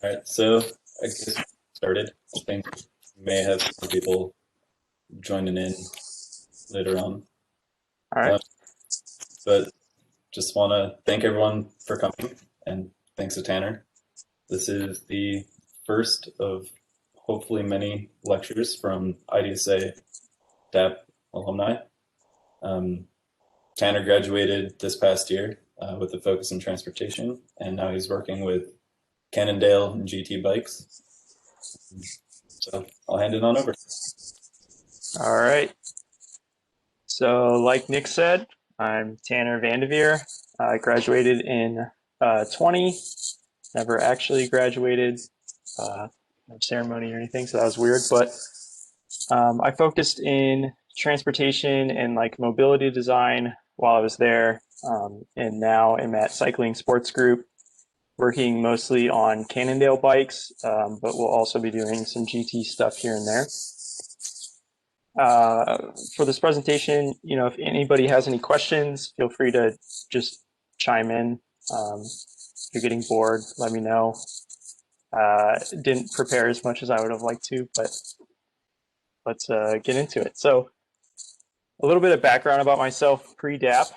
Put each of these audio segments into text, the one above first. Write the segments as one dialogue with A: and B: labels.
A: All right, so I guess started. I think we may have some people joining in later on.
B: All right.
A: Uh, but just want to thank everyone for coming, and thanks to Tanner. This is the first of hopefully many lectures from IDSA DAAP alumni. Um, Tanner graduated this past year with a focus in transportation, and now he's working with Cannondale and GT bikes. So I'll hand it on over.
B: All right. So, like Nick said, I'm Tanner Vandeveer. I graduated in 20. Never actually graduated, no ceremony or anything, so that was weird. But I focused in transportation and like mobility design while I was there, and now I'm at Cycling Sports Group, working mostly on Cannondale bikes, but we'll also be doing some GT stuff here and there. For this presentation, if anybody has any questions, feel free to just chime in. If you're getting bored, let me know. Didn't prepare as much as I would have liked to, but let's get into it. So a little bit of background about myself pre-DAAP.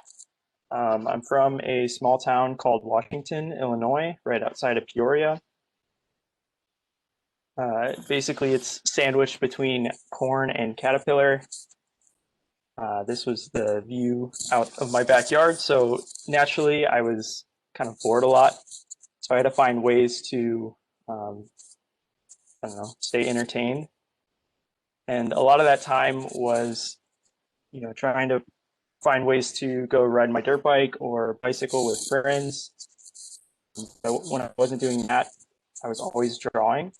B: I'm from a small town called Washington, Illinois, right outside of Peoria. Basically, it's sandwiched between Corn and Caterpillar. This was the view out of my backyard. So naturally, I was kind of bored a lot. So I had to find ways to, I don't know, stay entertained. And a lot of that time was, trying to find ways to go ride my dirt bike or bicycle with friends. But when I wasn't doing that, I was always drawing.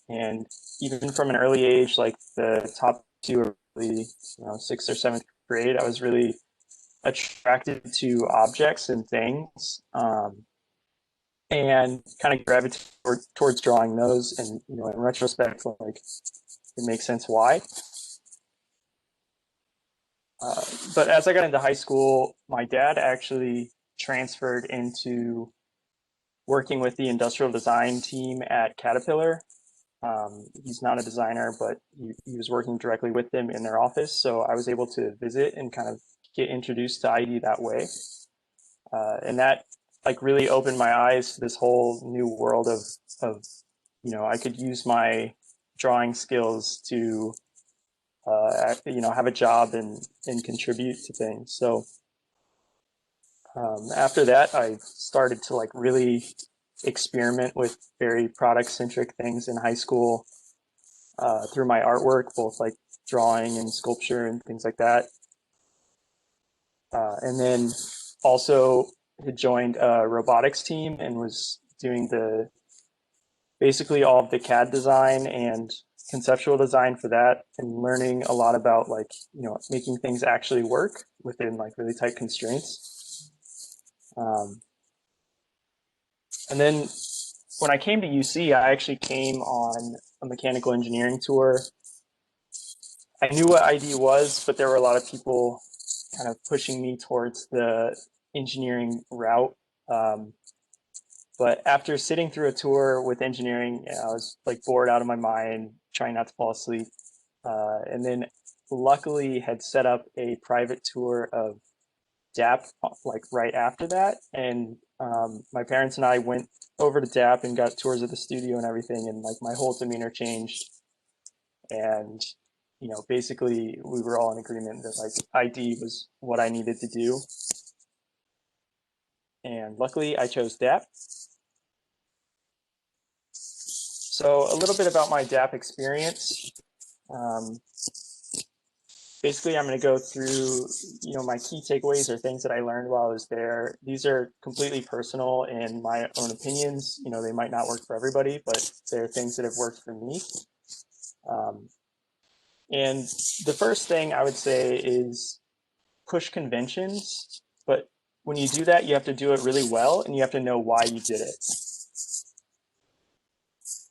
B: And even from an early age, like the top two of the sixth or seventh grade, I was really attracted to objects and things, and kind of gravitated towards drawing those. And in retrospect, like it makes sense why. But as I got into high school, my dad actually transferred into working with the industrial design team at Caterpillar. He's not a designer, but he was working directly with them in their office. So I was able to visit and kind of get introduced to ID that way. And that like really opened my eyes to this whole new world of I could use my drawing skills to have a job and contribute to things. So after that, I started to like really experiment with very product centric things in high school through my artwork, both like drawing and sculpture and things like that. And then also had joined a robotics team and was doing basically all of the CAD design and conceptual design for that, and learning a lot about like making things actually work within like really tight constraints. And then when I came to UC, I actually came on a mechanical engineering tour. I knew what ID was, but there were a lot of people kind of pushing me towards the engineering route. But after sitting through a tour with engineering, I was like bored out of my mind, trying not to fall asleep. And then luckily had set up a private tour of DAAP like right after that. And my parents and I went over to DAAP and got tours of the studio and everything. And like my whole demeanor changed. And basically we were all in agreement that like ID was what I needed to do. And luckily I chose DAAP. So a little bit about my DAAP experience. Basically, I'm going to go through, my key takeaways or things that I learned while I was there. These are completely personal and my own opinions. They might not work for everybody, but they're things that have worked for me. And the first thing I would say is push conventions, but when you do that, you have to do it really well and you have to know why you did it.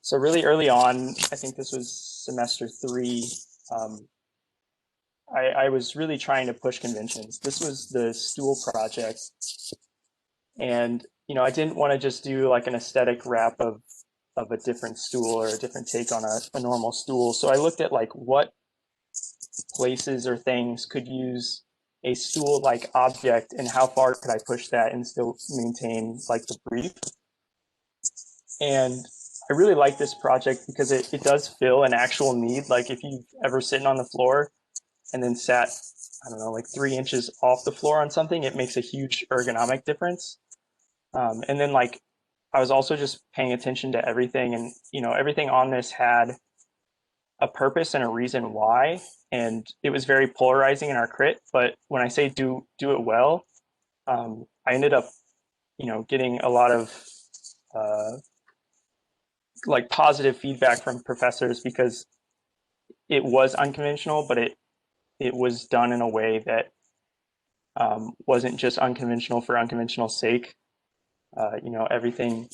B: So really early on, I think this was semester 3, I was really trying to push conventions. This was the stool project. And I didn't want to just do like an aesthetic wrap of a different stool or a different take on a normal stool. So I looked at like what places or things could use a stool-like object and how far could I push that and still maintain like the brief. And I really like this project because it does fill an actual need. Like if you've ever sitting on the floor and then sat, I don't know, like 3 inches off the floor on something, it makes a huge ergonomic difference. And then like I was also just paying attention to everything, and everything on this had a purpose and a reason why, and it was very polarizing in our crit. But when I say do it well, I ended up getting a lot of uh, like positive feedback from professors because it was unconventional, but it was done in a way that wasn't just unconventional for unconventional sake. Everything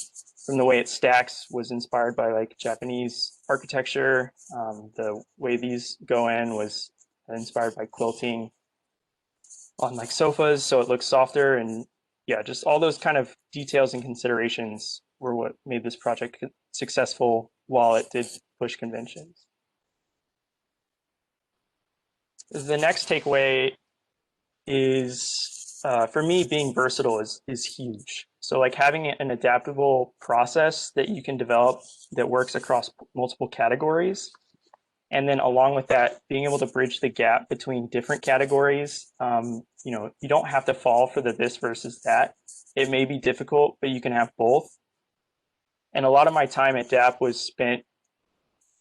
B: from the way it stacks was inspired by like Japanese architecture. The way these go in was inspired by quilting on like sofas, so it looks softer. And yeah, just all those kind of details and considerations were what made this project successful while it did push conventions. The next takeaway is for me, being versatile is huge. So like having an adaptable process that you can develop that works across multiple categories, and then along with that, being able to bridge the gap between different categories. You don't have to fall for the this versus that. It may be difficult, but you can have both. And a lot of my time at DAAP was spent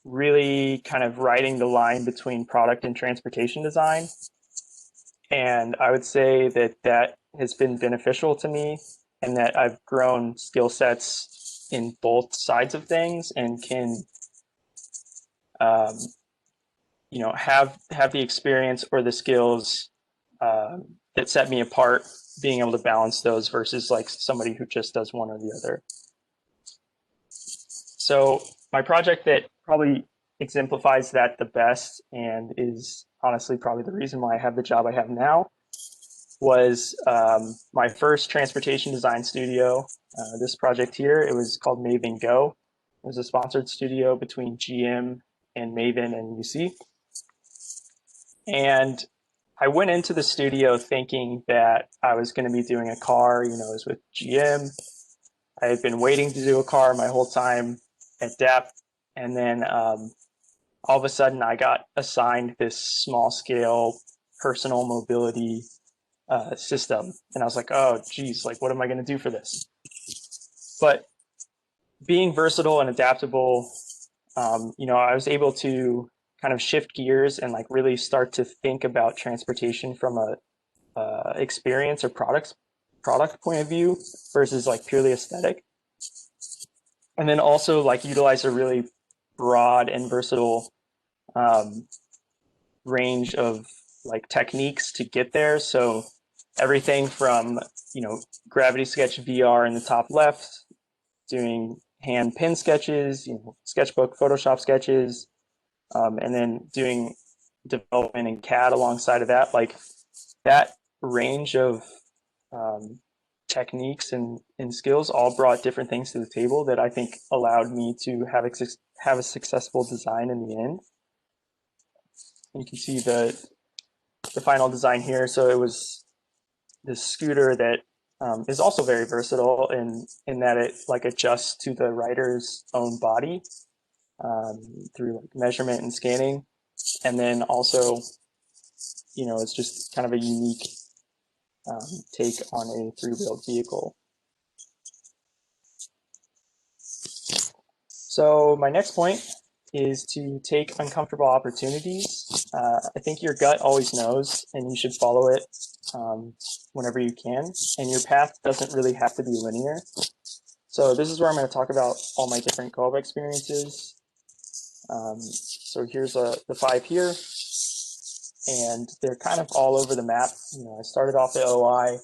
B: really kind of riding the line between product and transportation design. And I would say that that has been beneficial to me, and that I've grown skill sets in both sides of things and can, um, have the experience or the skills that set me apart, being able to balance those versus like somebody who just does one or the other. So my project that probably exemplifies that the best, and is honestly probably the reason why I have the job I have now, was my first transportation design studio. This project here, it was called Maven Go. It was a sponsored studio between GM and Maven and UC. And I went into the studio thinking that I was going to be doing a car. It was with GM. I had been waiting to do a car my whole time at DAAP. And then all of a sudden I got assigned this small scale personal mobility system. And I was like, oh, geez, like, what am I going to do for this? But being versatile and adaptable, I was able to kind of shift gears and like really start to think about transportation from a experience or product point of view versus like purely aesthetic. And then also like utilize a really broad and versatile range of like techniques to get there. So everything from, Gravity Sketch VR in the top left, doing hand pen sketches, sketchbook, Photoshop sketches, and then doing development in CAD alongside of that. Like that range of techniques and skills all brought different things to the table that I think allowed me to have a successful design in the end. And you can see the final design here. So it was this scooter that is also very versatile in that it like adjusts to the rider's own body through like measurement and scanning. And then also, it's just kind of a unique take on a three-wheeled vehicle. So my next point is to take uncomfortable opportunities. I think your gut always knows, and you should follow it whenever you can. And your path doesn't really have to be linear. So this is where I'm going to talk about all my different co-op experiences. So here's the 5 here, and they're kind of all over the map. I started off at OI,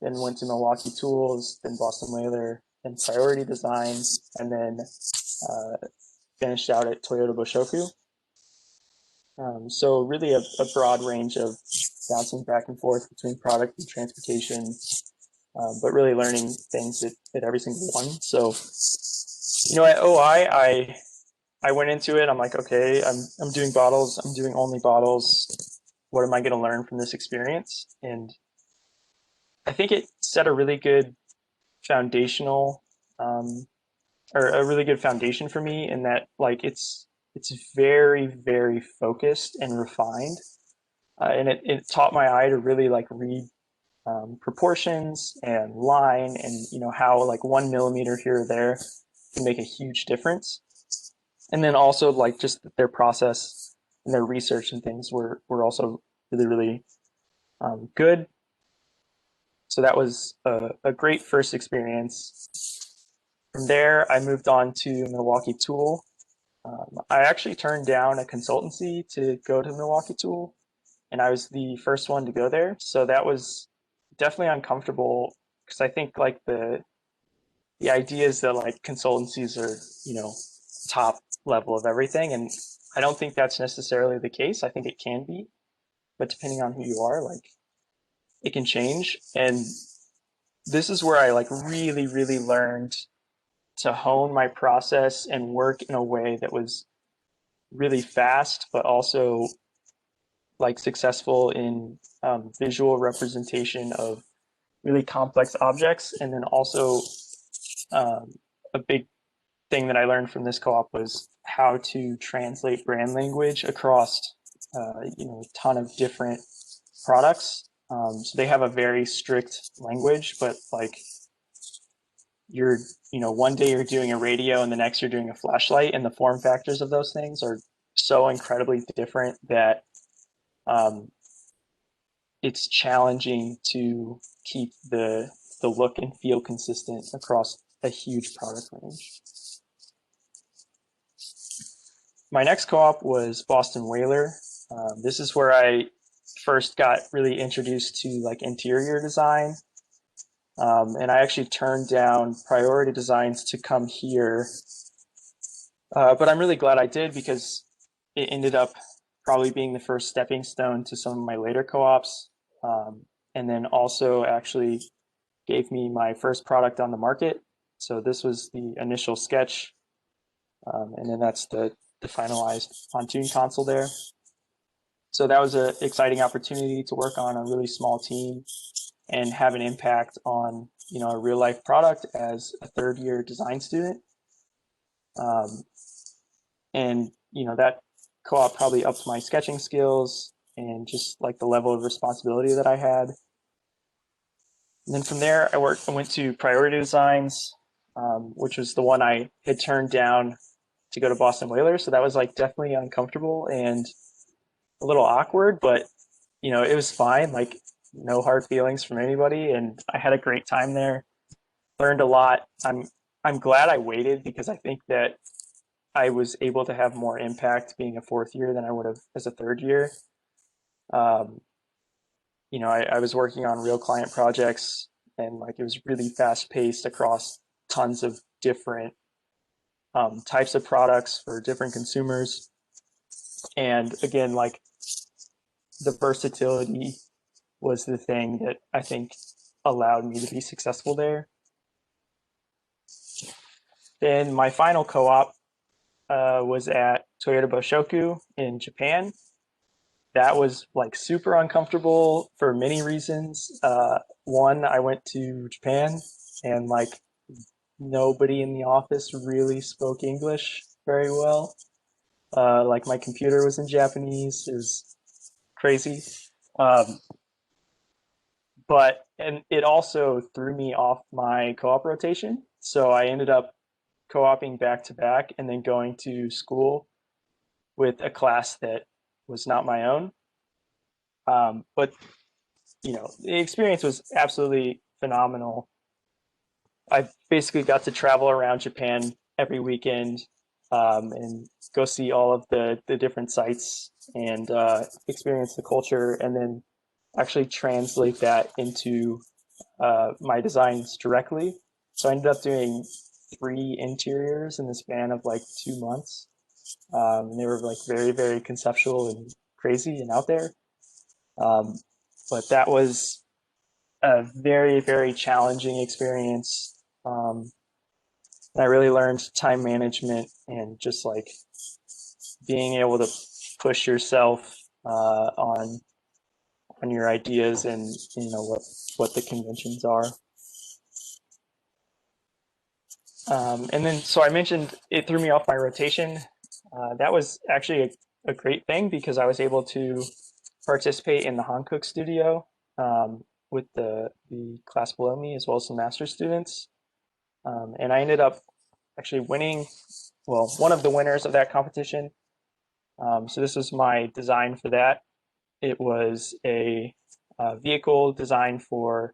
B: then went to Milwaukee Tools, then Boston Whaler, then Priority Design, and then finished out at Toyota Boshoku. So really a broad range of bouncing back and forth between product and transportation, but really learning things at every single one. So, at OI, I went into it. I'm like, okay, I'm doing bottles. I'm doing only bottles. What am I going to learn from this experience? And I think it set a really good foundational, um, or a really good foundation for me in that, like, it's very, very focused and refined, and it taught my eye to really like read proportions and line, and how like 1 millimeter here or there can make a huge difference. And then also like just their process and their research and things were also really, really good. So that was a great first experience. From there, I moved on to Milwaukee Tool. I actually turned down a consultancy to go to Milwaukee Tool, and I was the first one to go there. So that was definitely uncomfortable because I think like the idea is that like consultancies are, top level of everything, and I don't think that's necessarily the case. I think it can be, but depending on who you are, like it can change. And this is where I like really, really learned to hone my process and work in a way that was really fast, but also like successful in visual representation of really complex objects. And then also um, a big thing that I learned from this co-op was how to translate brand language across a ton of different products. So they have a very strict language, but like you're one day you're doing a radio and the next you're doing a flashlight, and the form factors of those things are so incredibly different that um, it's challenging to keep the look and feel consistent across a huge product range. My next co-op was Boston Whaler. This is where I first got really introduced to like interior design. And I actually turned down Priority Designs to come here. But I'm really glad I did because it ended up probably being the first stepping stone to some of my later co-ops. And then also actually gave me my first product on the market. So this was the initial sketch. And then that's the finalized pontoon console there. So that was an exciting opportunity to work on a really small team and have an impact on a real life product as a third year design student. And that co-op probably upped my sketching skills and just like the level of responsibility that I had. And then from there, I went to Priority Designs, which was the one I had turned down to go to Boston Whaler. So that was like definitely uncomfortable and a little awkward, but it was fine. Like no hard feelings from anybody, and I had a great time there. Learned a lot. I'm glad I waited because I think that I was able to have more impact being a fourth year than I would have as a third year. Um, I was working on real client projects, and like it was really fast paced across tons of different types of products for different consumers. And again, like the versatility was the thing that I think allowed me to be successful there. Then my final co-op was at Toyota Boshoku in Japan. That was like super uncomfortable for many reasons. One, I went to Japan and like nobody in the office really spoke English very well. Like my computer was in Japanese. It was crazy. Um, and it also threw me off my co-op rotation. So I ended up co-oping back to back and then going to school with a class that was not my own. But the experience was absolutely phenomenal. I basically got to travel around Japan every weekend and go see all of the different sites and experience the culture, and then actually translate that into my designs directly. So I ended up doing 3 interiors in the span of like 2 months. And they were like very, very conceptual and crazy and out there. Um, but that was a very, very challenging experience. I really learned time management and just like being able to push yourself on your ideas and what the conventions are. And then, so I mentioned it threw me off my rotation. That was actually a great thing because I was able to participate in the Hankook studio with the class below me as well as some master's students. And I ended up actually winning, well, one of the winners of that competition. So this was my design for that. It was a vehicle designed for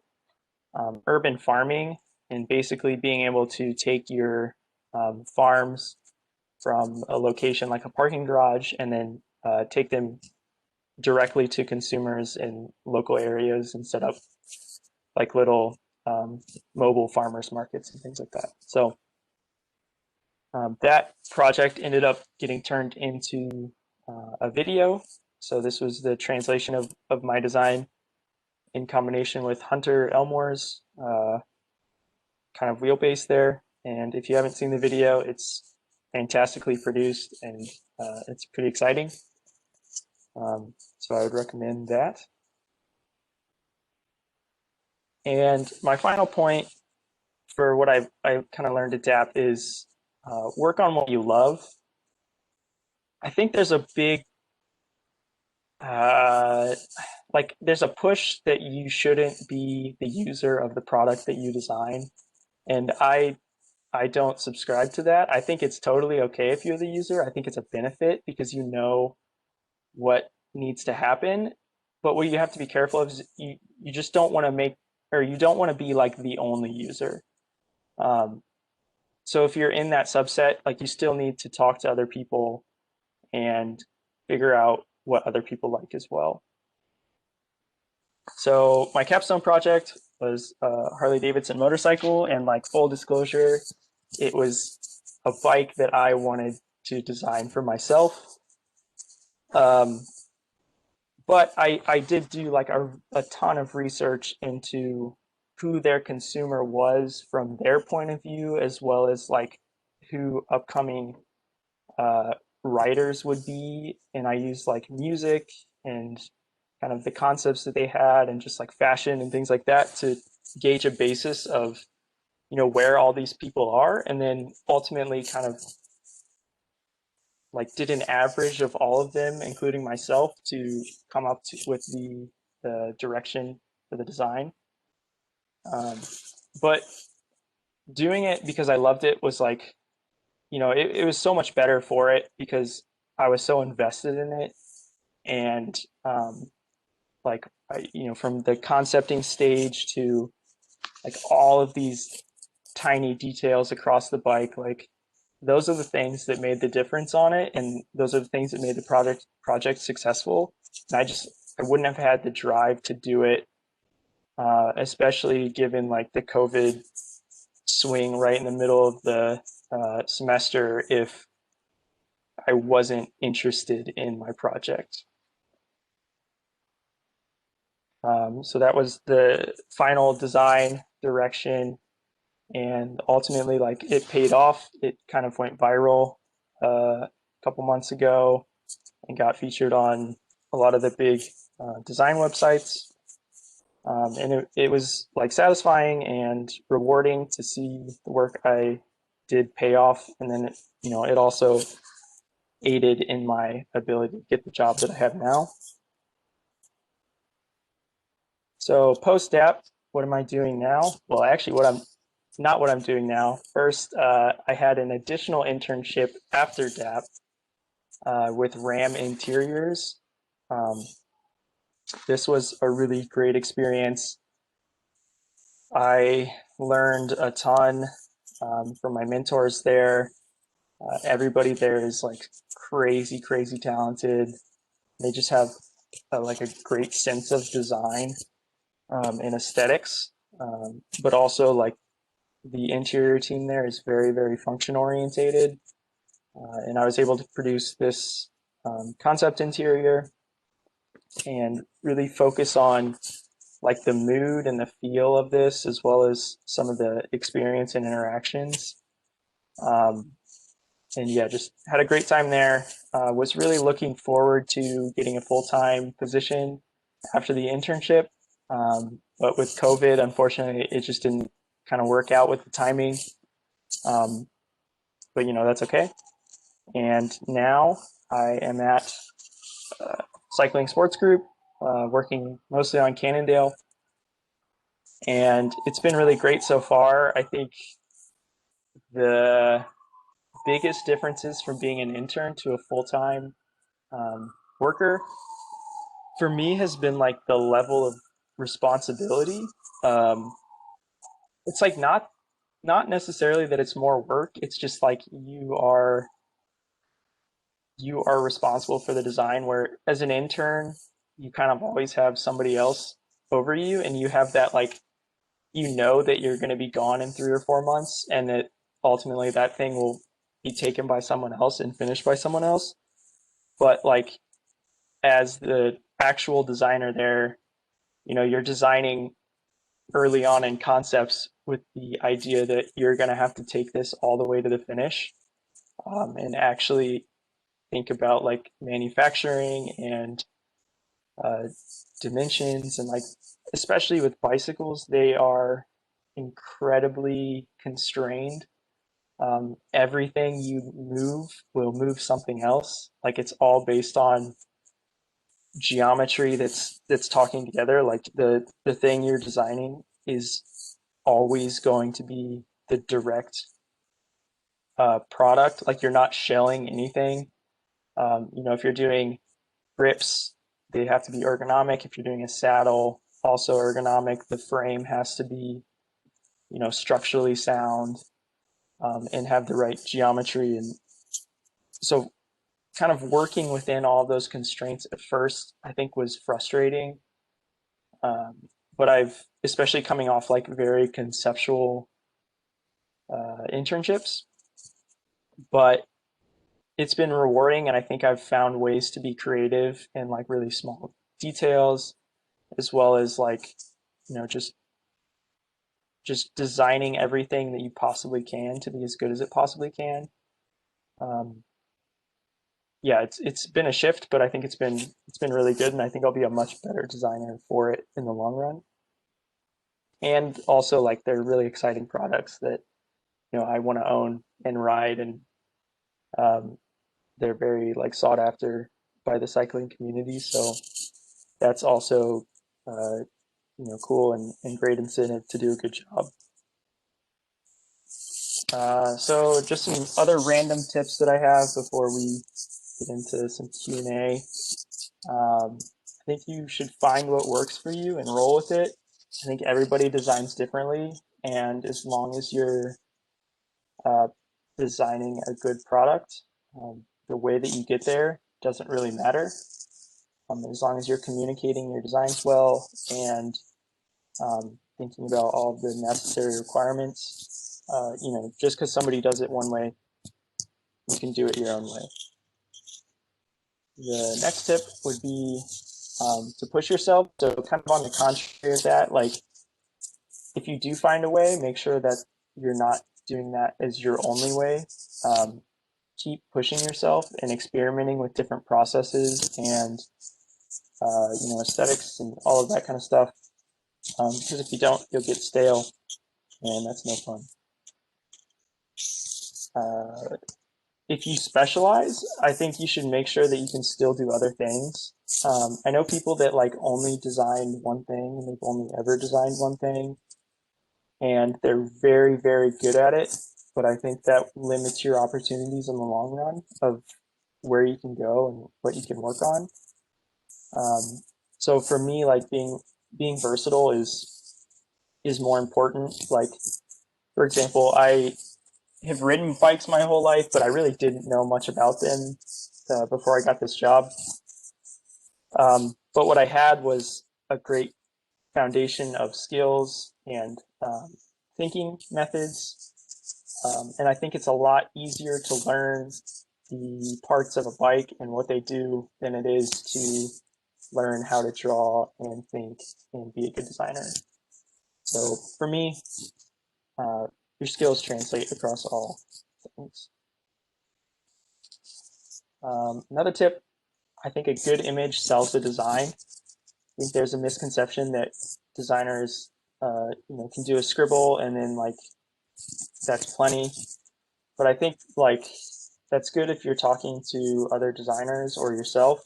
B: urban farming and basically being able to take your farms from a location like a parking garage and then take them directly to consumers in local areas and set up like little mobile farmers markets and things like that. So that project ended up getting turned into a video. So this was the translation of my design in combination with Hunter Elmore's kind of wheelbase there. And if you haven't seen the video, it's fantastically produced and it's pretty exciting. So I would recommend that. And my final point for what I kind of learned at DAAP is work on what you love. I think there's a big, like there's a push that you shouldn't be the user of the product that you design. And I don't subscribe to that. I think it's totally okay if you're the user. I think it's a benefit because you know what needs to happen. But what you have to be careful of is you just don't want to make, or you don't want to be like the only user. So if you're in that subset, like you still need to talk to other people and figure out what other people like as well. So my capstone project was a Harley Davidson motorcycle, and like full disclosure, it was a bike that I wanted to design for myself. But I did do like a ton of research into who their consumer was from their point of view, as well as like who upcoming writers would be. And I used like music and kind of the concepts that they had and just like fashion and things like that to gauge a basis of, you know, where all these people are. And then ultimately kind of like did an average of all of them, including myself, to come up with the direction for the design. But doing it because I loved it was like, you know, it was so much better for it because I was so invested in it. And like, you know, from the concepting stage to like all of these tiny details across the bike, like those are the things that made the difference on it, and those are the things that made the project successful. And I wouldn't have had the drive to do it, especially given like the COVID swing right in the middle of the semester, if I wasn't interested in my project. So that was the final design direction, and ultimately like it paid off. It kind of went viral a couple months ago and got featured on a lot of the big design websites. And it was like satisfying and rewarding to see the work I did pay off. And then you know, it also aided in my ability to get the job that I have now. So post DAAP, what am I doing now? Well, actually, what I'm doing now. First, I had an additional internship after DAAP with RAM Interiors. This was a really great experience. I learned a ton from my mentors there. Everybody there is like crazy, crazy talented. They just have like a great sense of design and aesthetics, but also like the interior team there is very, very function orientated. And I was able to produce this concept interior and really focus on like the mood and the feel of this, as well as some of the experience and interactions. Um, and yeah, just had a great time there. Was really looking forward to getting a full-time position after the internship. But with COVID, unfortunately, it just didn't kind of work out with the timing. Um, but that's okay. And now I am at Cycling Sports Group, working mostly on Cannondale. And it's been really great so far. I think the biggest differences from being an intern to a full-time worker for me has been like the level of responsibility. Um, it's like not necessarily that it's more work. It's just like you are responsible for the design. Where as an intern, you kind of always have somebody else over you, and you have that like that you're going to be gone in 3 or 4 months, and that ultimately that thing will be taken by someone else and finished by someone else. But like as the actual designer there, you're designing early on in concepts with the idea that you're going to have to take this all the way to the finish, and actually think about like manufacturing and uh, dimensions, and like especially with bicycles, they are incredibly constrained. Everything you move will move something else. Like it's all based on geometry that's talking together. Like the thing you're designing is always going to be the direct product. Like you're not shelling anything. If you're doing grips, they have to be ergonomic. If you're doing a saddle, also ergonomic. The frame has to be structurally sound, and have the right geometry. And so kind of working within all of those constraints at first, I think was frustrating. But I've, especially coming off like very conceptual internships, but it's been rewarding. And I think I've found ways to be creative in like really small details, as well as like, just designing everything that you possibly can to be as good as it possibly can. Um, yeah, it's been a shift, but I think it's been really good, and I think I'll be a much better designer for it in the long run. And also, like, they're really exciting products that I want to own and ride, and um, they're very like sought after by the cycling community. So that's also cool and great incentive to do a good job. So just some other random tips that I have before we get into some Q&A. I think you should find what works for you and roll with it. I think everybody designs differently, and as long as you're uh, designing a good product, the way that you get there doesn't really matter. As long as you're communicating your designs well and thinking about all of the necessary requirements, just because somebody does it one way, you can do it your own way. The next tip would be to push yourself. So kind of on the contrary of that, like if you do find a way, make sure that you're not doing that as your only way. Keep pushing yourself and experimenting with different processes and aesthetics and all of that kind of stuff. Because if you don't, you'll get stale, and that's no fun. If you specialize, I think you should make sure that you can still do other things. I know people that like only design one thing, and they've only ever designed one thing, and they're very, very good at it. But I think that limits your opportunities in the long run of where you can go and what you can work on. So for me, like being versatile is more important. Like for example, I have ridden bikes my whole life, but I really didn't know much about them before I got this job. But what I had was a great foundation of skills and thinking methods. And I think it's a lot easier to learn the parts of a bike and what they do than it is to, learn how to draw and think and be a good designer. So for me, your skills translate across all things. Another tip, I think a good image sells the design. I think there's a misconception that designers, can do a scribble and then like that's plenty. But I think like that's good if you're talking to other designers or yourself.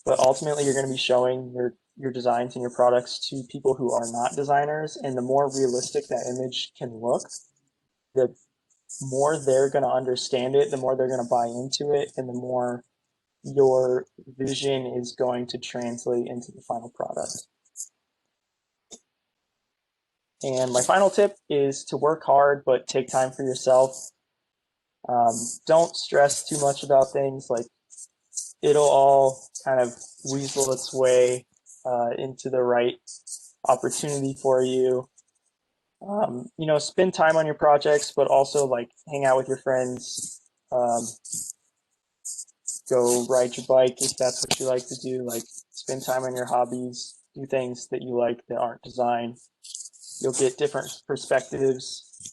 B: But ultimately, you're going to be showing your designs and your products to people who are not designers. And the more realistic that image can look, the more they're going to understand it, the more they're going to buy into it, and the more your vision is going to translate into the final product. And my final tip is to work hard, but take time for yourself. Don't stress too much about things. Like it'll all kind of weasel its way into the right opportunity for you. Spend time on your projects, but also like hang out with your friends. Go ride your bike if that's what you like to do. Like spend time on your hobbies. Do things that you like that aren't design. You'll get different perspectives,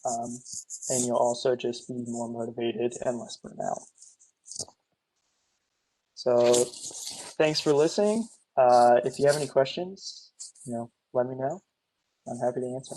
B: and you'll also just be more motivated and less burnt out. So thanks for listening. If you have any questions, let me know. I'm happy to answer.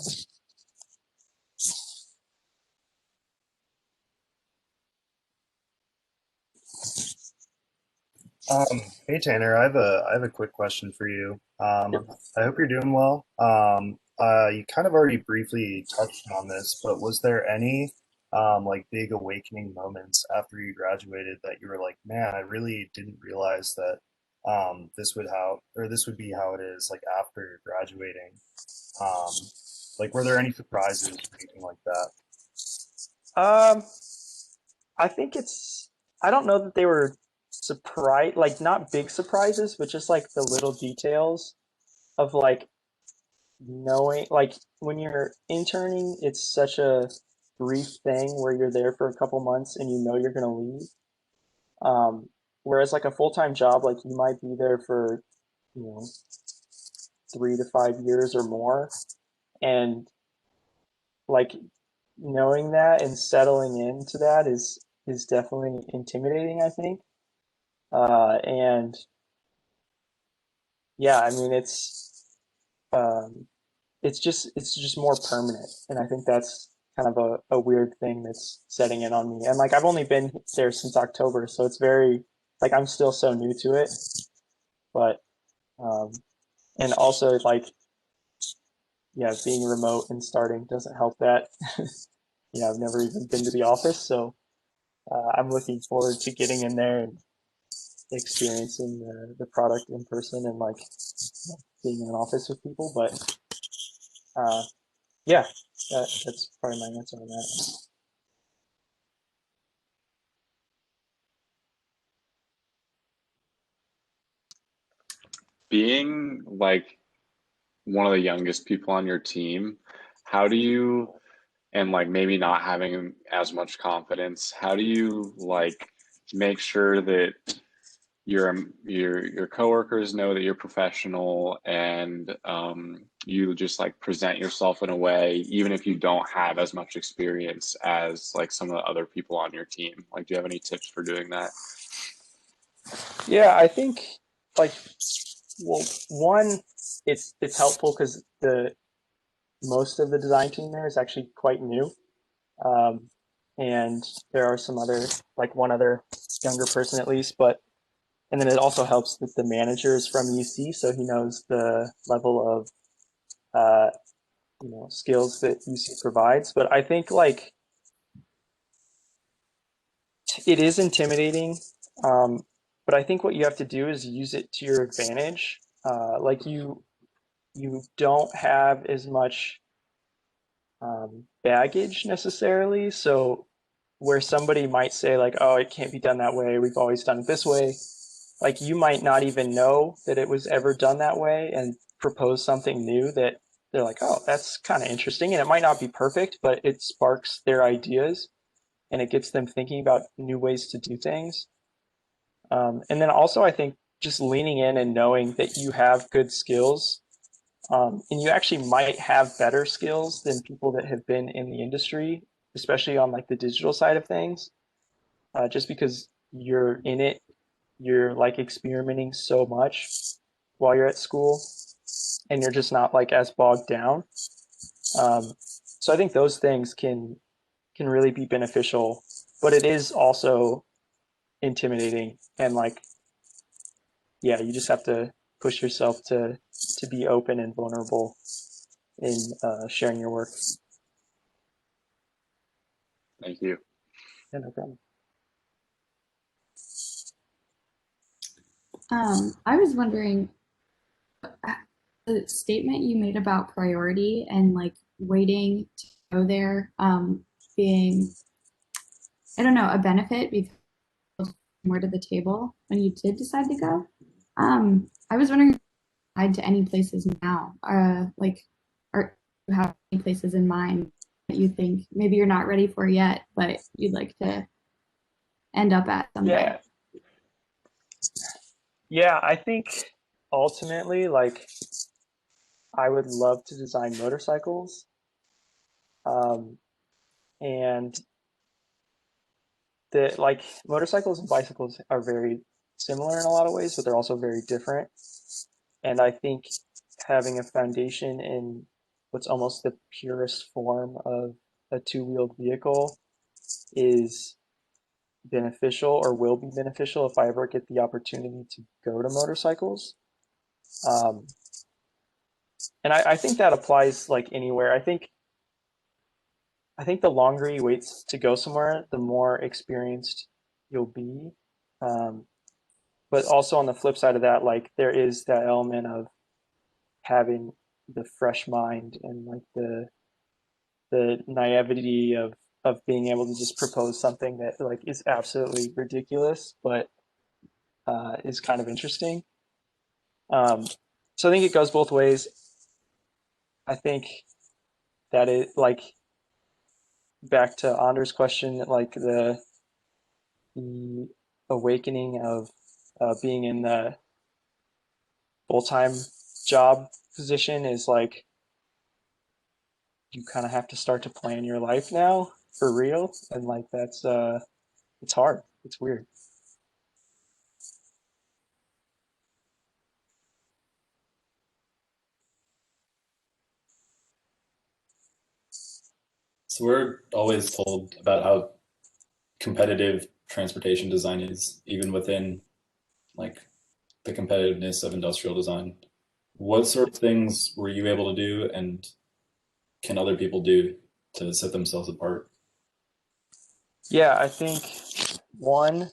C: Hey Tanner, I have a quick question for you.
B: Yep.
C: I hope you're doing well. You kind of already briefly touched on this, but was there any like big awakening moments after you graduated that you were like, man, I really didn't realize that this would be how it is like after you're graduating. Um, like, were there any surprises or anything like that?
B: Um, I think I don't know that they were like not big surprises, but just like the little details of like knowing, like when you're interning, it's such a brief thing where you're there for a couple months and you're going to leave. Whereas like a full-time job, like you might be there for, you know, 3 to 5 years or more. And like knowing that and settling into that is definitely intimidating, I think. And yeah, I mean um, it's just more permanent, and I think that's kind of a weird thing that's setting in on me. And like I've only been there since October, so it's very like I'm still so new to it. But um, and also like yeah, being remote and starting doesn't help that. I've never even been to the office, so I'm looking forward to getting in there and experiencing the product in person and like being in an office with people. But uh, yeah, that's probably my answer on that.
D: Being like one of the youngest people on your team, how do you, and like maybe not having as much confidence, how do you like make sure that your coworkers know that you're professional and you just like present yourself in a way, even if you don't have as much experience as like some of the other people on your team? Like, do you have any tips for doing that?
B: Yeah, I think like well, one, it's helpful because the most of the design team there is actually quite new, um, and there are some other like one other younger person at least, but and then it also helps that the manager is from UC, so he knows the level of uh, skills that UC provides. But I think like it is intimidating, um, but I think what you have to do is use it to your advantage. Like you don't have as much baggage necessarily. So where somebody might say like, "Oh, it can't be done that way. We've always done it this way." Like you might not even know that it was ever done that way, and propose something new that they're like, "Oh, that's kind of interesting," and it might not be perfect, but it sparks their ideas and it gets them thinking about new ways to do things. And then also, I think just leaning in and knowing that you have good skills, and you actually might have better skills than people that have been in the industry, especially on like the digital side of things, just because you're in it, you're like experimenting so much while you're at school, and you're just not like as bogged down. So I think those things can really be beneficial, but it is also intimidating, and like, yeah, you just have to push yourself to be open and vulnerable in sharing your work.
D: Thank you.
B: Yeah, no problem.
E: I was wondering the statement you made about priority and like waiting to go there, being, I don't know, a benefit because more to the table when you did decide to go. I was wondering, tied to any places now, like, are you have any places in mind that you think maybe you're not ready for yet, but you'd like to end up at someday?
B: Yeah, I think ultimately, like, I would love to design motorcycles. And the like motorcycles and bicycles are very similar in a lot of ways, but they're also very different. And I think having a foundation in what's almost the purest form of a two-wheeled vehicle is beneficial, or will be beneficial, if I ever get the opportunity to go to motorcycles. Um, and I think that applies like anywhere. I think the longer you wait to go somewhere, the more experienced you'll be. Um, but also on the flip side of that, like there is that element of having the fresh mind and like the naivety of being able to just propose something that like is absolutely ridiculous, but is kind of interesting. So I think it goes both ways. I think that it like, back to Anders' question, like the awakening of being in the full-time job position is like, you kind of have to start to plan your life now for real, and like that's it's hard, it's weird.
A: So we're always told about how competitive transportation design is, even within like the competitiveness of industrial design. What sort of things were you able to do, and can other people do to set themselves apart?
B: Yeah, I think one,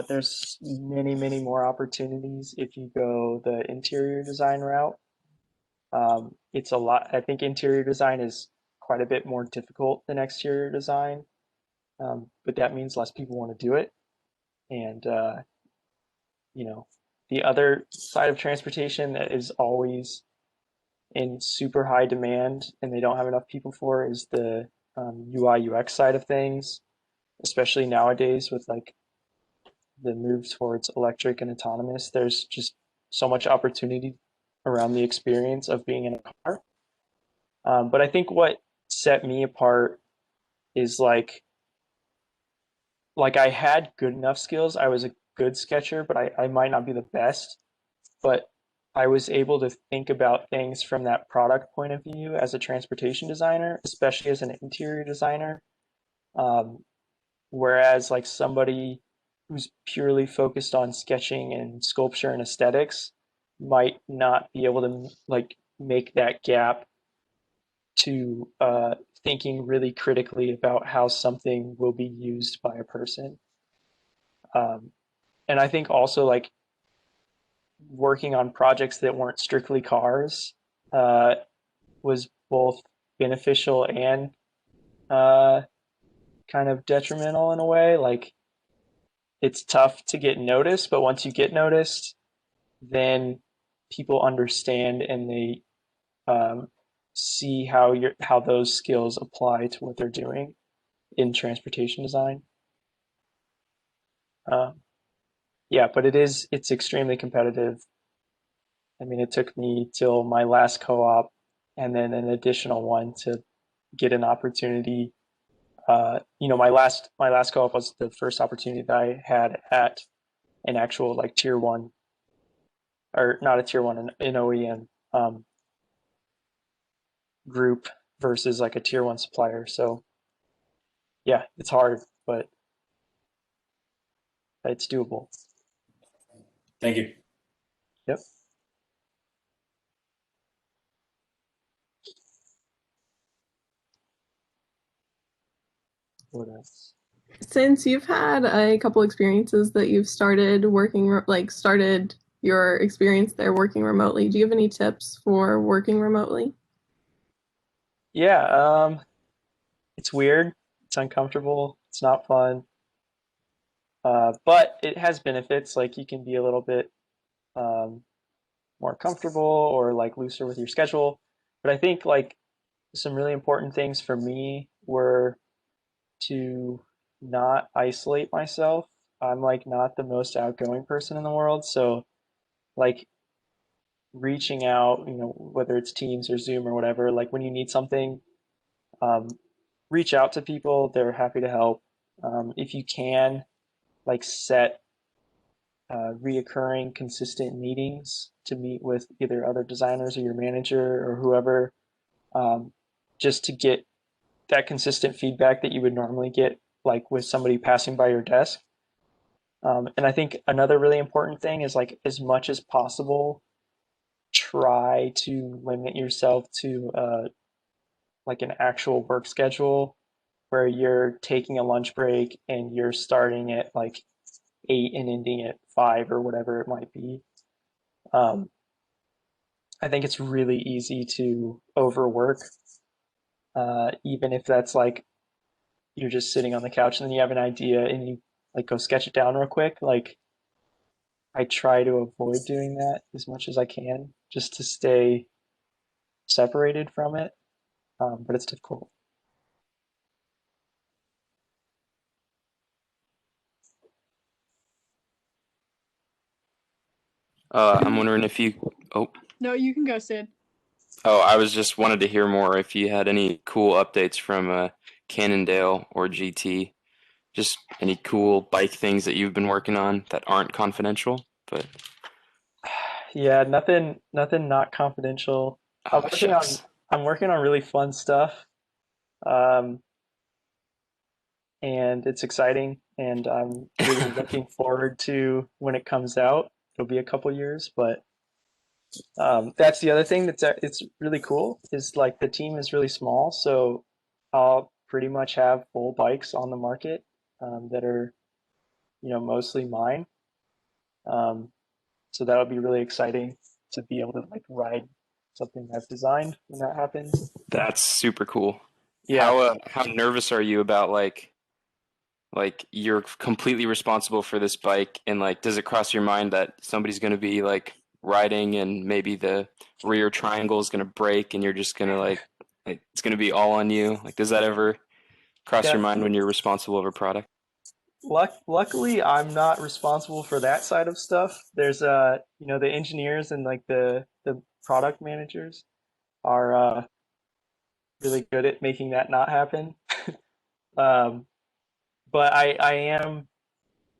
B: there's many more opportunities if you go the interior design route. It's a lot. I think interior design is quite a bit more difficult than exterior design, but that means less people want to do it. And you know, the other side of transportation that is always in super high demand and they don't have enough people for is the UI UX side of things, especially nowadays with like the move towards electric and autonomous. There's just so much opportunity around the experience of being in a car. But I think what set me apart is like I had good enough skills. I was a good sketcher, but I might not be the best. But I was able to think about things from that product point of view as a transportation designer, especially as an interior designer. Um, Whereas like somebody who's purely focused on sketching and sculpture and aesthetics might not be able to like make that gap to thinking really critically about how something will be used by a person. Um, and I think also like working on projects that weren't strictly cars uh, was both beneficial and uh, kind of detrimental in a way. Like it's tough to get noticed, but once you get noticed, then people understand and they um, see how those skills apply to what they're doing in transportation design. Um, yeah, but it's extremely competitive. I mean, it took me till my last co-op and then an additional one to get an opportunity. My last co-op was the first opportunity that I had at an actual like tier one, or not a tier one, an OEM group versus like a tier one supplier. So yeah, it's hard, but it's doable.
A: Thank you.
B: Yep. What else?
F: Since you've had a couple experiences that you've started working, like started your experience there working remotely, do you have any tips for working remotely?
B: Yeah, it's weird. It's uncomfortable. It's not fun. But it has benefits. Like you can be a little bit um, more comfortable or like looser with your schedule. But I think like some really important things for me were to not isolate myself. I'm like not the most outgoing person in the world, so like reaching out, whether it's Teams or Zoom or whatever, like when you need something, um, reach out to people. They're happy to help. If you can, like set reoccurring, consistent meetings to meet with either other designers or your manager or whoever, just to get that consistent feedback that you would normally get, like with somebody passing by your desk. And I think another really important thing is like as much as possible, try to limit yourself to like an actual work schedule where you're taking a lunch break and you're starting at like 8 and ending at 5 or whatever it might be. Um, I think it's really easy to overwork, even if that's like you're just sitting on the couch and then you have an idea and you like go sketch it down real quick. Like I try to avoid doing that as much as I can just to stay separated from it. But it's difficult.
G: I'm wondering if you. Oh,
H: No, you can go, Sid.
G: I was just wanted to hear more if you had any cool updates from Cannondale or GT. Just any cool bike things that you've been working on that aren't confidential. But
B: Yeah, nothing not confidential. I'm
G: oh
B: working on
G: shucks.
B: I'm working on really fun stuff. Um, and it's exciting and I'm really looking forward to when it comes out. It'll be a couple years, but that's the other thing it's really cool is like the team is really small, so I'll pretty much have full bikes on the market that are mostly mine. Um, so that'll be really exciting to be able to like ride something I've designed when that happens.
G: That's super cool.
B: Yeah,
G: How nervous are you about like you're completely responsible for this bike and like does it cross your mind that somebody's going to be like riding and maybe the rear triangle is going to break and you're just going to like it's going to be all on you? Like does that ever cross your
B: yeah.
G: mind when you're responsible of a product?
B: Luckily, I'm not responsible for that side of stuff. There's the engineers and like the product managers are really good at making that not happen. Um, but I am,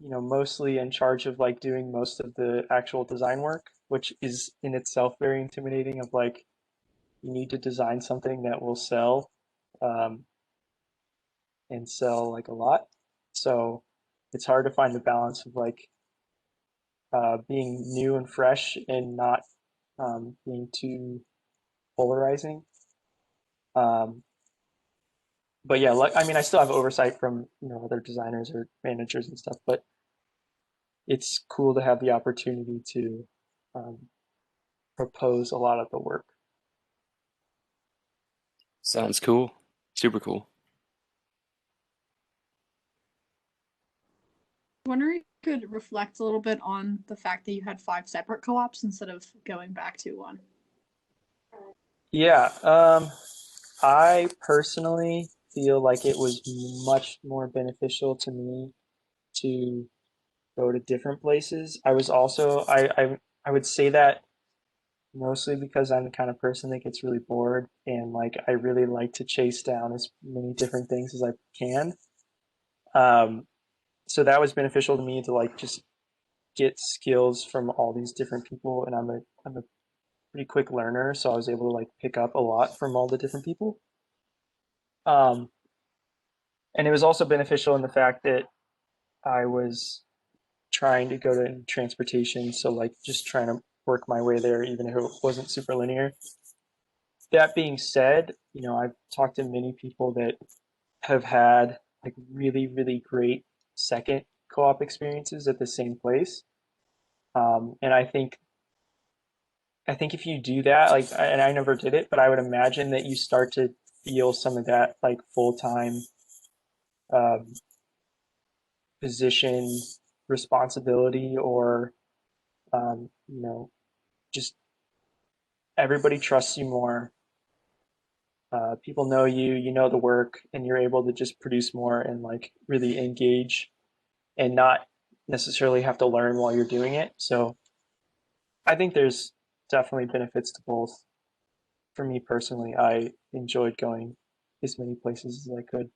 B: mostly in charge of like doing most of the actual design work, which is in itself very intimidating. Of like, you need to design something that will sell, um, and sell like a lot. So it's hard to find the balance of like being new and fresh and not being too polarizing. Um, but yeah, like I mean, I still have oversight from other designers or managers and stuff, but it's cool to have the opportunity to um, propose a lot of the work.
G: Sounds cool. Super cool.
H: Wondering if you could reflect a little bit on the fact that you had 5 separate co-ops instead of going back to one.
B: Yeah, I personally feel like it was much more beneficial to me to go to different places. I was also I would say that mostly because I'm the kind of person that gets really bored and like I really like to chase down as many different things as I can. Um, so that was beneficial to me to like just get skills from all these different people, and I'm a pretty quick learner, so I was able to like pick up a lot from all the different people. Um, and it was also beneficial in the fact that I was trying to go to transportation, so like just trying to work my way there, even if it wasn't super linear. That being said, you know, I've talked to many people that have had like really, really great second co-op experiences at the same place. And I think if you do that, like, and I never did it, but I would imagine that you start to feel some of that like full-time um, position responsibility, or you know, just everybody trusts you more. People know you, you know the work, and you're able to just produce more and like really engage and not necessarily have to learn while you're doing it. So I think there's definitely benefits to both. For me personally, I enjoyed going as many places as I could.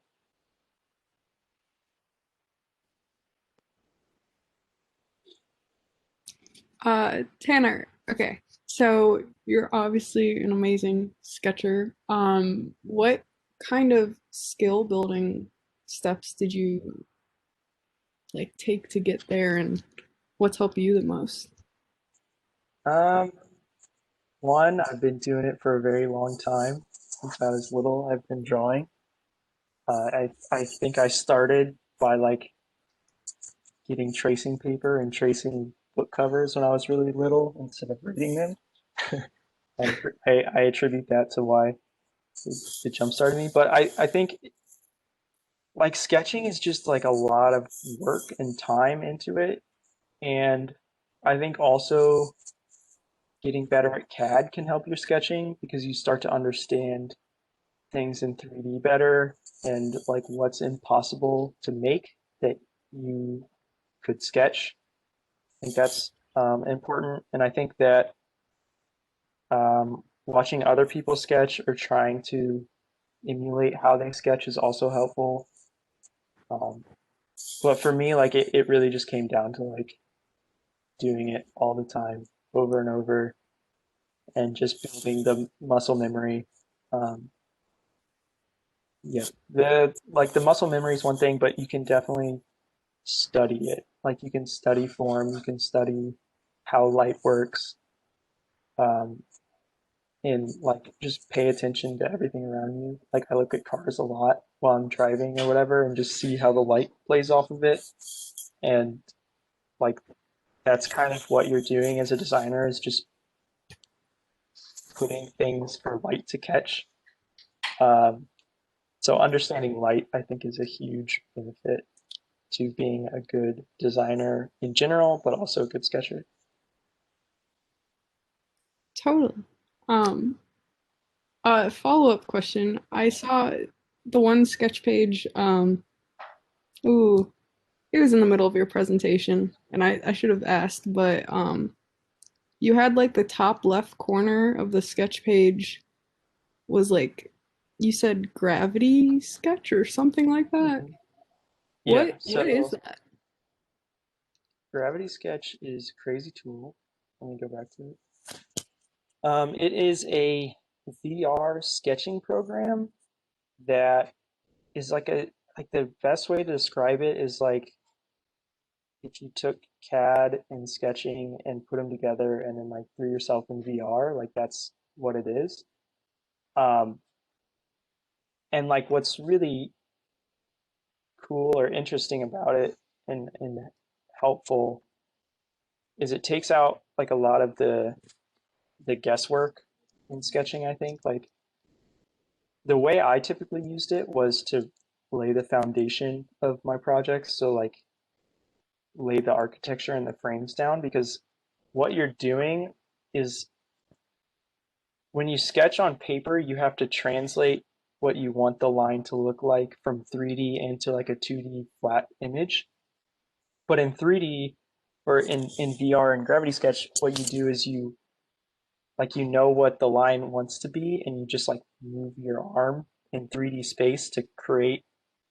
F: Tanner, okay. So you're obviously an amazing sketcher. What kind of skill building steps did you like take to get there, and what's helped you the most?
B: Um, One, I've been doing it for a very long time. Since I was little, I've been drawing. I think I started by like getting tracing paper and tracing book covers when I was really little instead of reading them. And I attribute that to why it jump started me. But I think like sketching is just like a lot of work and time into it. And I think also getting better at CAD can help your sketching because you start to understand things in 3D better and like what's impossible to make that you could sketch. I think that's important. And I think that watching other people sketch or trying to emulate how they sketch is also helpful. Um, but for me, like it really just came down to like doing it all the time, over and over, and just building the muscle memory. Um, yeah, the muscle memory is one thing, but you can definitely study it. Like you can study form, you can study how light works, um, and like just pay attention to everything around you. Like I look at cars a lot while I'm driving or whatever, and just see how the light plays off of it. And like that's kind of what you're doing as a designer, is just putting things for light to catch. Um, so understanding light, I think, is a huge benefit to being a good designer in general, but also a good sketcher.
F: Totally. Um, Follow-up question. I saw the one sketch page, ooh, it was in the middle of your presentation, and I should have asked, but you had like the top left corner of the sketch page was like, you said gravity sketch or something like that.
B: Yeah,
F: What is
B: so
F: that?
B: Gravity Sketch is a crazy tool. Let me go back to it. It is a VR sketching program that is like the best way to describe it is like if you took CAD and sketching and put them together and then like threw yourself in VR, like that's what it is. Um, and like what's really cool or interesting about it and helpful is it takes out like a lot of the guesswork in sketching, I think. Like the way I typically used it was to lay the foundation of my projects. So like lay the architecture and the frames down, because what you're doing is when you sketch on paper, you have to translate what you want the line to look like from 3D into like a 2D flat image. but in 3D or in VR and Gravity Sketch, what you do is you know what the line wants to be, and you just like move your arm in 3D space to create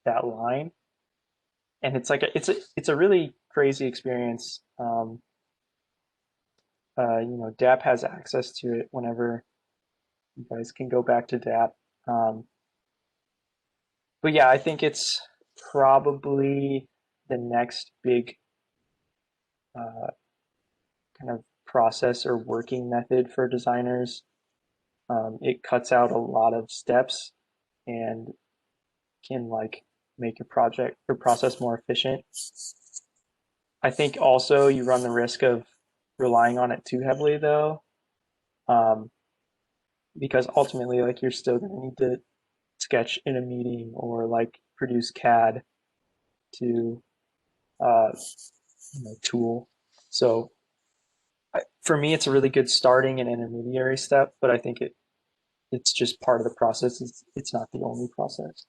B: that line. And it's like it's a really crazy experience. DAAP has access to it whenever you guys can go back to DAAP. But yeah, I think it's probably the next big kind of process or working method for designers. It cuts out a lot of steps and can like make your project or process more efficient. I think also you run the risk of relying on it too heavily though, because ultimately like you're still going to need to sketch in a meeting or like produce CAD to tool. So for me, it's a really good starting and intermediary step, but I think it's just part of the process. It's not the only process.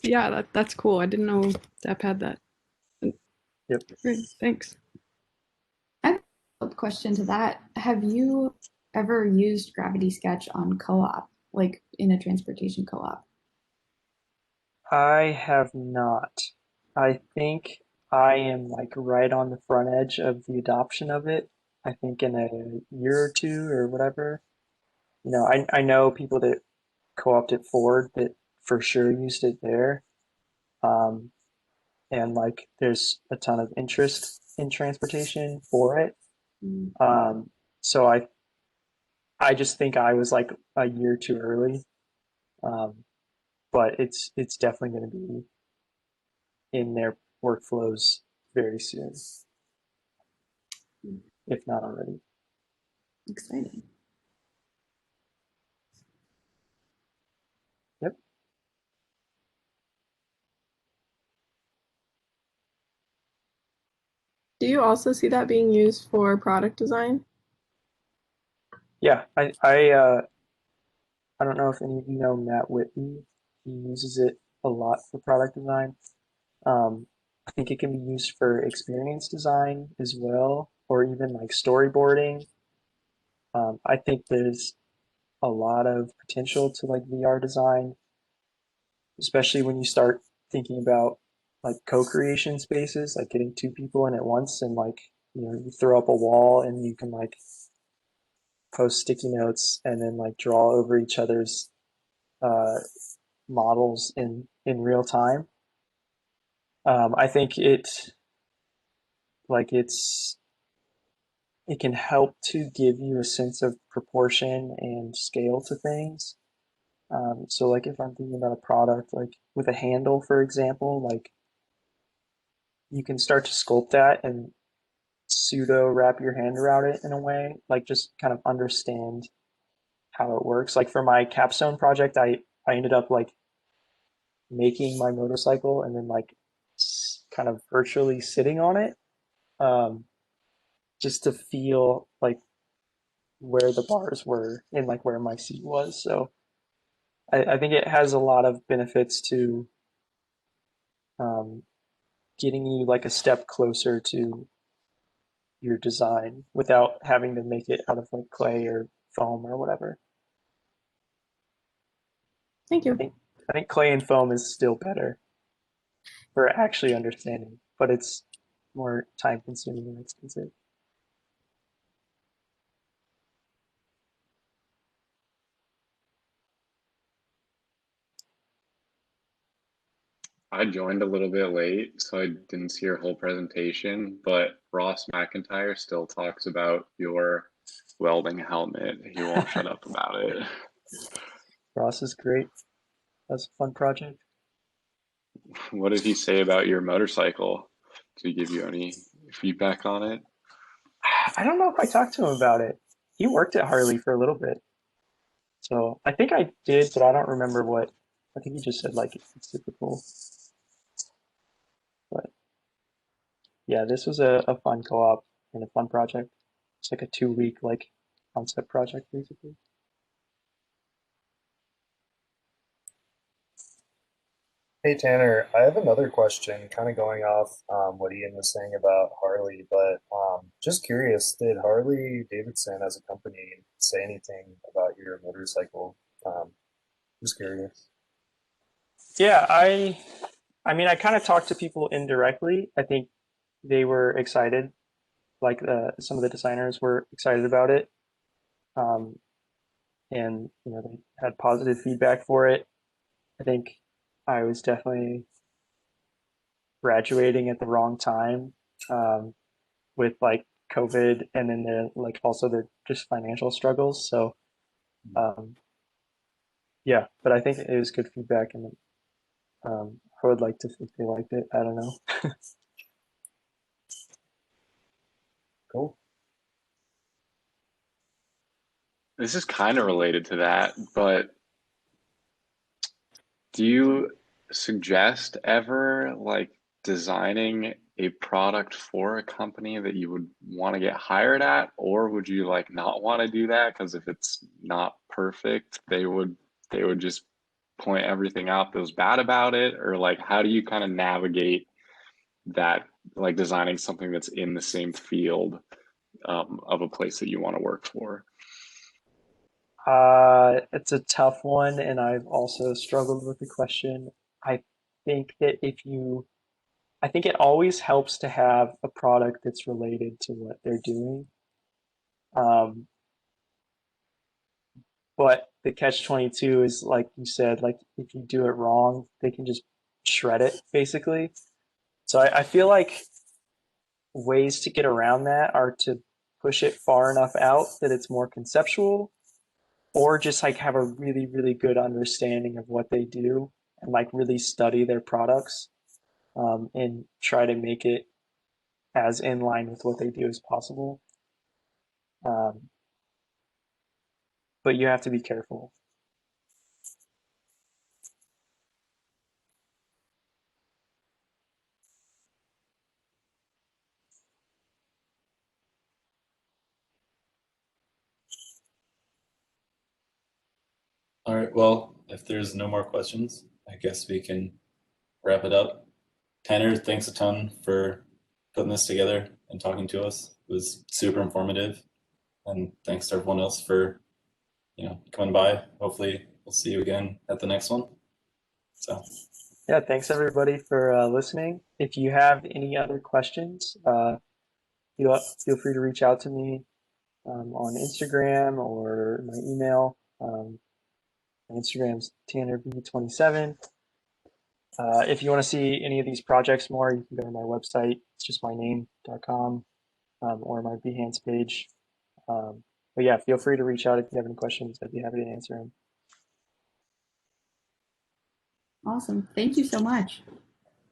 F: Yeah, that's cool. I didn't know DAP had that.
B: Yep.
F: Great, thanks.
E: I have a question to that. Have you ever used Gravity Sketch on co-op, like in a transportation co-op?
B: I have not. I think I am like right on the front edge of the adoption of it. I think in a year or two or whatever. I know people that co-opted it forward that for sure used it there. Um, and like there's a ton of interest in transportation for it.
E: Mm.
B: So I just think I was like a year too early. But it's definitely going to be in their workflows very soon, if not already.
E: Exciting.
B: Yep.
F: Do you also see that being used for product design?
B: Yeah, I don't know if any of you know Matt Whitney. He uses it a lot for product design. I think it can be used for experience design as well, or even like storyboarding. I think there's a lot of potential to like VR design, especially when you start thinking about like co-creation spaces, like getting two people in at once and like, you throw up a wall and you can like post sticky notes and then like draw over each other's uh, models in real time. I think it's it can help to give you a sense of proportion and scale to things. So like if I'm thinking about a product like with a handle, for example, like you can start to sculpt that and pseudo wrap your hand around it in a way, like just kind of understand how it works. Like for my capstone project, I ended up like making my motorcycle and then like kind of virtually sitting on it, um, just to feel like where the bars were and like where my seat was. So I think it has a lot of benefits to um, getting you like a step closer to your design without having to make it out of like clay or foam or whatever.
F: Thank
B: I
F: you.
B: think I think clay and foam is still better for actually understanding, but it's more time consuming and expensive.
D: I joined a little bit late, so I didn't see your whole presentation, but Ross McIntyre still talks about your welding helmet. He won't shut up about it.
B: Ross is great. That's a fun project.
D: What did he say about your motorcycle? Did he give you any feedback on it?
B: I don't know if I talked to him about it. He worked at Harley for a little bit. So I think I did, but I don't remember what. I think he just said like it's super cool. But yeah, this was a fun co-op and a fun project. It's like a 2 week like concept project basically.
C: Hey Tanner, I have another question, kind of going off what Ian was saying about Harley, but just curious, did Harley Davidson as a company say anything about your motorcycle? Um, just curious.
B: Yeah, I mean, I kind of talked to people indirectly. I think they were excited, like some of the designers were excited about it, um, and they had positive feedback for it. I think I was definitely graduating at the wrong time, um, with like COVID, and then the like also the just financial struggles. So um, yeah, but I think it was good feedback, and I would like to think they liked it. I don't know.
C: Cool.
D: This is kind of related to that, but do you suggest ever like designing a product for a company that you would want to get hired at, or would you like not want to do that because if it's not perfect, they would just point everything out that was bad about it, or like how do you kind of navigate that, like designing something that's in the same field of a place that you want to work for?
B: It's a tough one, and I've also struggled with the question. I think that I think it always helps to have a product that's related to what they're doing. Um, but the catch 22 is like you said, like if you do it wrong, they can just shred it basically. So I feel like ways to get around that are to push it far enough out that it's more conceptual, or just like have a really, really good understanding of what they do and like really study their products, and try to make it as in line with what they do as possible. Um, but you have to be careful.
A: All right, well, if there's no more questions, I guess we can wrap it up. Tanner, thanks a ton for putting this together and talking to us. It was super informative. And thanks to everyone else for, coming by. Hopefully we'll see you again at the next one. So
B: Yeah, thanks everybody for listening. If you have any other questions, feel free to reach out to me on Instagram or my email. My Instagram's TannerB27. If you want to see any of these projects more, you can go to my website. It's just my name.com, or my Behance page. But yeah, feel free to reach out if you have any questions. I'd be happy to answer them.
E: Awesome. Thank you so much.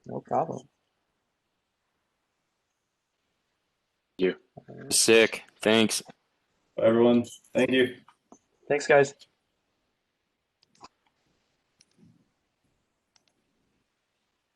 B: No problem.
D: You.
G: Sick. Thanks.
A: everyone, thank you.
B: Thanks, guys.